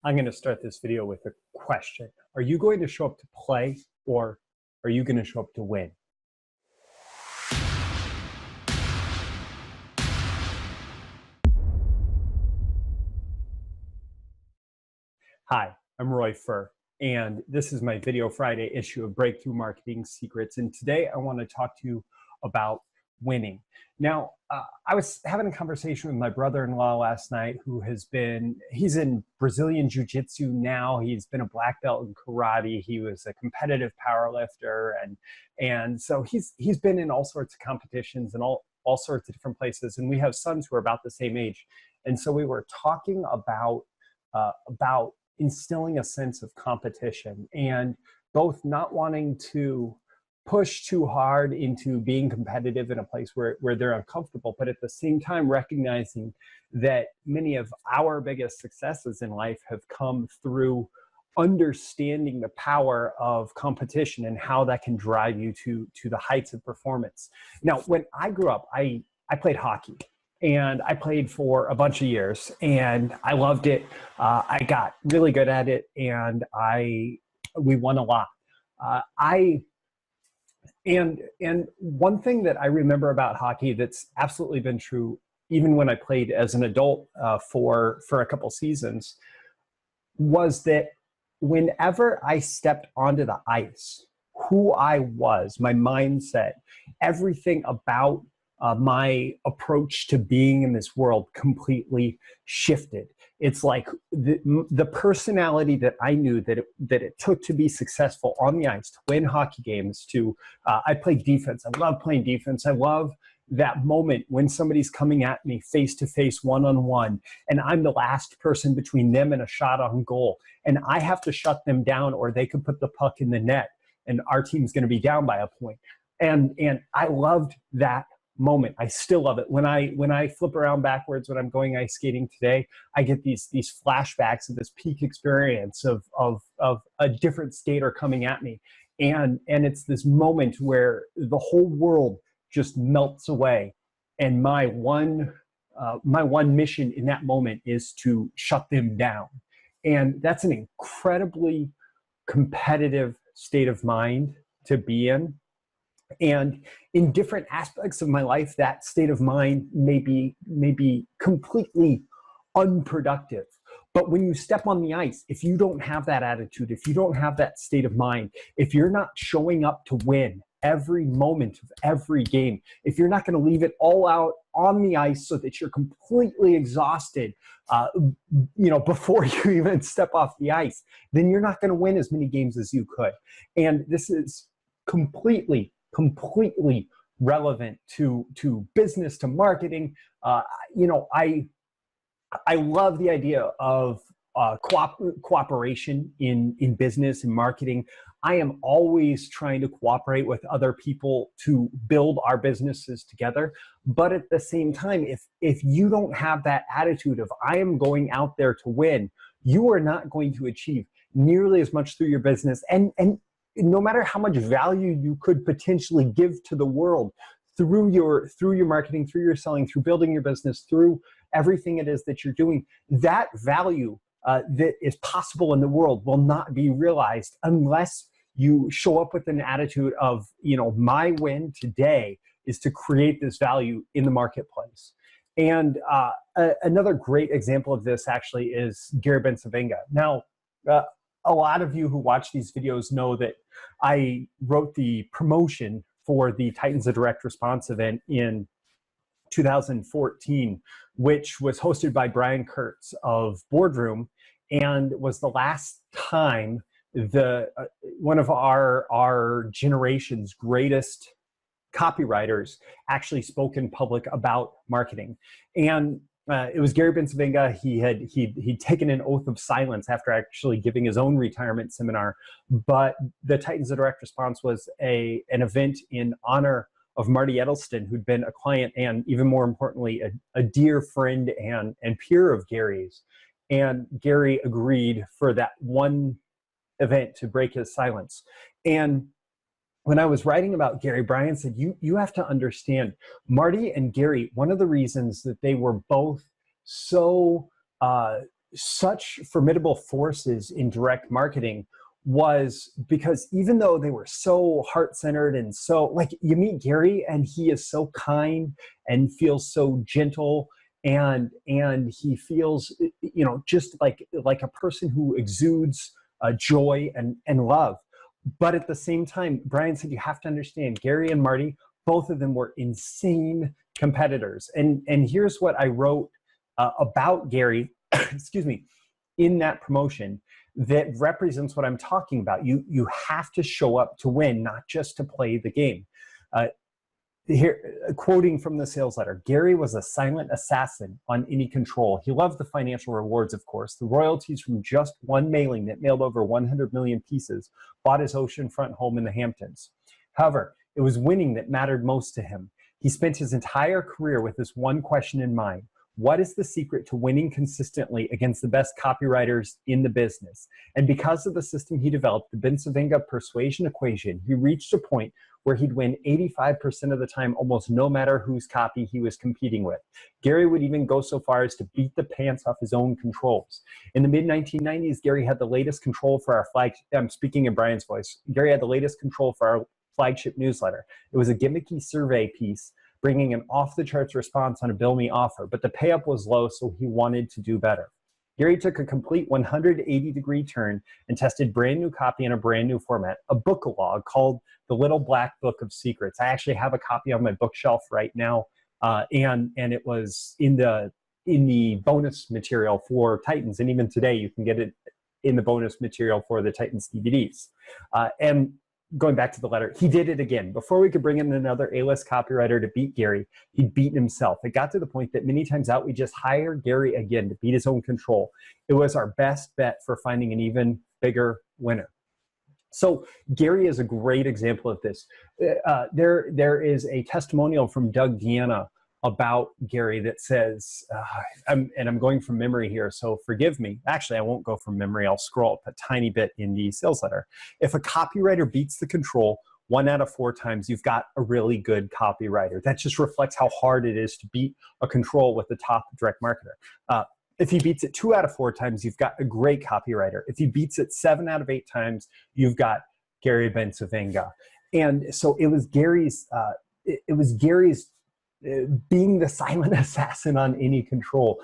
I'm going to start this video with a question. Are you going to show up to play, or are you going to show up to win? Hi, I'm Roy Furr, and this is my Video Friday issue of Breakthrough Marketing Secrets. And today I want to talk to you about winning. Now, I was having a conversation with my brother-in-law last night, he's in Brazilian Jiu-Jitsu now. He's been a black belt in karate. He was a competitive powerlifter. And so he's been in all sorts of competitions and all sorts of different places. And we have sons who are about the same age. And so we were talking about instilling a sense of competition and both not wanting to push too hard into being competitive in a place where they're uncomfortable, but at the same time recognizing that many of our biggest successes in life have come through understanding the power of competition and how that can drive you to the heights of performance. Now, when I grew up, I played hockey. And I played for a bunch of years, and I loved it. I got really good at it, and we won a lot. And one thing that I remember about hockey that's absolutely been true, even when I played as an adult for a couple seasons, was that whenever I stepped onto the ice, who I was, my mindset, everything about my approach to being in this world completely shifted. It's like the personality that I knew that it took to be successful on the ice, to win hockey games, I played defense. I love playing defense. I love that moment when somebody's coming at me face to face, one-on-one, and I'm the last person between them and a shot on goal. And I have to shut them down, or they could put the puck in the net and our team's going to be down by a point. And I loved that moment. I still love it. When I flip around backwards when I'm going ice skating today, I get these flashbacks of this peak experience of a different skater coming at me. And it's this moment where the whole world just melts away. And my one mission in that moment is to shut them down. And that's an incredibly competitive state of mind to be in. And in different aspects of my life, that state of mind may be completely unproductive. But when you step on the ice, if you don't have that attitude, if you don't have that state of mind, if you're not showing up to win every moment of every game, if you're not going to leave it all out on the ice so that you're completely exhausted, before you even step off the ice, then you're not going to win as many games as you could. And this is completely relevant to business, to marketing. I love the idea of cooperation in business and marketing. I am always trying to cooperate with other people to build our businesses together. But at the same time, if you don't have that attitude of I am going out there to win, you are not going to achieve nearly as much through your business. And no matter how much value you could potentially give to the world through your marketing, through your selling, through building your business, through everything it is that you're doing, that value that is possible in the world will not be realized unless you show up with an attitude of, my win today is to create this value in the marketplace. And another great example of this actually is Gary Bencivenga. Now, a lot of you who watch these videos know that I wrote the promotion for the Titans of Direct Response event in 2014, which was hosted by Brian Kurtz of Boardroom, and was the last time one of our generation's greatest copywriters actually spoke in public about marketing. And it was Gary Bencivenga. He'd taken an oath of silence after actually giving his own retirement seminar. But the Titans of Direct Response was an event in honor of Marty Edelston, who'd been a client and, even more importantly, a dear friend and peer of Gary's. And Gary agreed for that one event to break his silence. And when I was writing about Gary, Brian said, you have to understand, Marty and Gary, one of the reasons that they were both so such formidable forces in direct marketing was because even though they were so heart-centered and so, like, you meet Gary and he is so kind and feels so gentle, and he feels, you know, just like a person who exudes joy and love. But at the same time, Brian said, you have to understand, Gary and Marty, both of them were insane competitors. And here's what I wrote about Gary, excuse me, in that promotion that represents what I'm talking about. You have to show up to win, not just to play the game. Here, quoting from the sales letter, Gary was a silent assassin on any control. He loved the financial rewards, of course. The royalties from just one mailing that mailed over 100 million pieces bought his oceanfront home in the Hamptons. However, it was winning that mattered most to him. He spent his entire career with this one question in mind: what is the secret to winning consistently against the best copywriters in the business? And because of the system he developed, the Bencivenga persuasion equation, he reached a point where he'd win 85% of the time, almost no matter whose copy he was competing with. Gary would even go so far as to beat the pants off his own controls. In the mid-1990s, Gary had the latest control for our flagship, I'm speaking in Brian's voice, Gary had the latest control for our flagship newsletter. It was a gimmicky survey piece bringing an off-the-charts response on a bill me offer, but the pay-up was low, so he wanted to do better. Gary took a complete 180-degree turn and tested brand new copy in a brand new format, a book-a-log called The Little Black Book of Secrets. I actually have a copy on my bookshelf right now, and it was in the bonus material for Titans, and even today you can get it in the bonus material for the Titans DVDs. And going back to the letter, he did it again. Before we could bring in another A-list copywriter to beat Gary, he'd beaten himself. It got to the point that many times out, we just hired Gary again to beat his own control. It was our best bet for finding an even bigger winner. So Gary is a great example of this. There is a testimonial from Doug Deanna about Gary that says, I'm going from memory here, so forgive me. Actually, I won't go from memory. I'll scroll up a tiny bit in the sales letter. If a copywriter beats the control 1 out of 4 times, you've got a really good copywriter. That just reflects how hard it is to beat a control with the top direct marketer. If he beats it 2 out of 4 times, you've got a great copywriter. If he beats it 7 out of 8 times, you've got Gary Bencivenga. And so it was Gary's being the silent assassin on any control,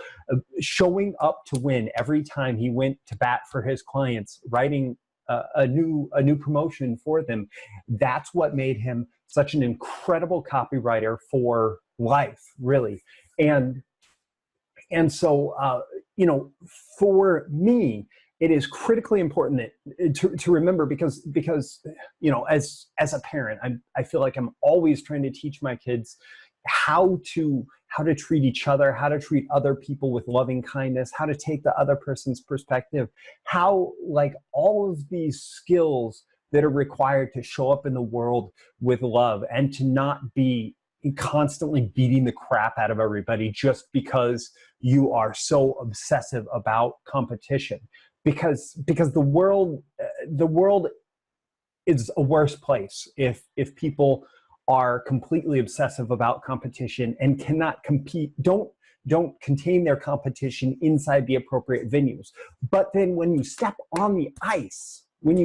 showing up to win every time he went to bat for his clients, writing a new promotion for them. That's what made him such an incredible copywriter for life, really. And so, you know, for me, it is critically important that, to remember, because you know, as a parent, I feel like I'm always trying to teach my kids how to treat each other, how to treat other people with loving kindness, how to take the other person's perspective, how, like, all of these skills that are required to show up in the world with love and to not be constantly beating the crap out of everybody just because you are so obsessive about competition. Because the world is a worse place if people are completely obsessive about competition and cannot compete, don't contain their competition inside the appropriate venues. But then when you step on the ice, when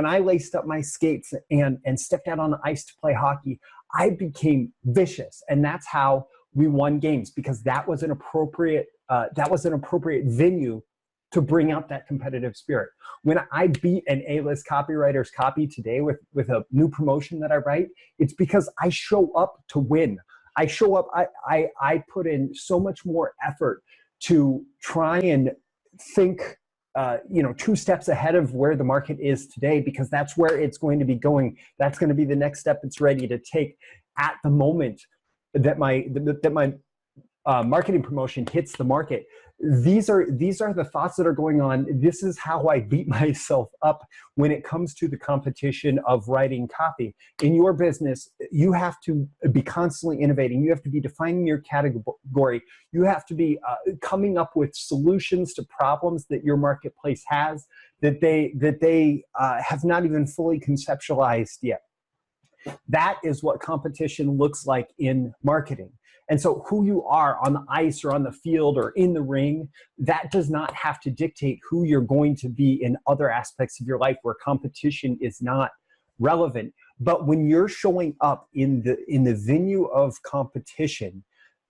I laced up my skates and stepped out on the ice to play hockey, I became vicious. And that's how we won games, because that was an appropriate venue to bring out that competitive spirit. When I beat an A-list copywriter's copy today with a new promotion that I write, it's because I show up to win. I show up, I put in so much more effort to try and think 2 steps ahead of where the market is today, because that's where it's going to be going. That's going to be the next step it's ready to take at the moment that my marketing promotion hits the market. These are the thoughts that are going on. This is how I beat myself up when it comes to the competition of writing copy. In your business, you have to be constantly innovating. You have to be defining your category. You have to be coming up with solutions to problems that your marketplace has that they have not even fully conceptualized yet. That is what competition looks like in marketing. And so who you are on the ice or on the field or in the ring, that does not have to dictate who you're going to be in other aspects of your life where competition is not relevant. But when you're showing up in the venue of competition,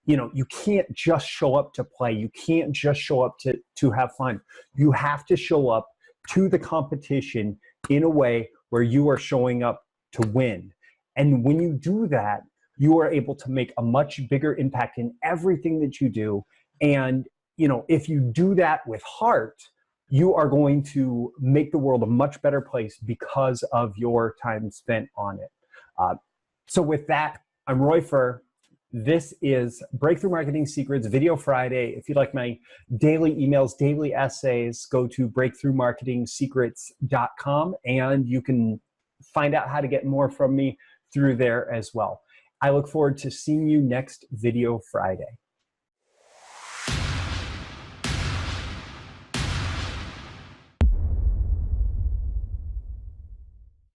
you can't just show up to play. You can't just show up to have fun. You have to show up to the competition in a way where you are showing up to win. And when you do that, you are able to make a much bigger impact in everything that you do. And, if you do that with heart, you are going to make the world a much better place because of your time spent on it. So with that, I'm Roy Furr. This is Breakthrough Marketing Secrets Video Friday. If you'd like my daily emails, daily essays, go to breakthroughmarketingsecrets.com and you can find out how to get more from me through there as well. I look forward to seeing you next Video Friday.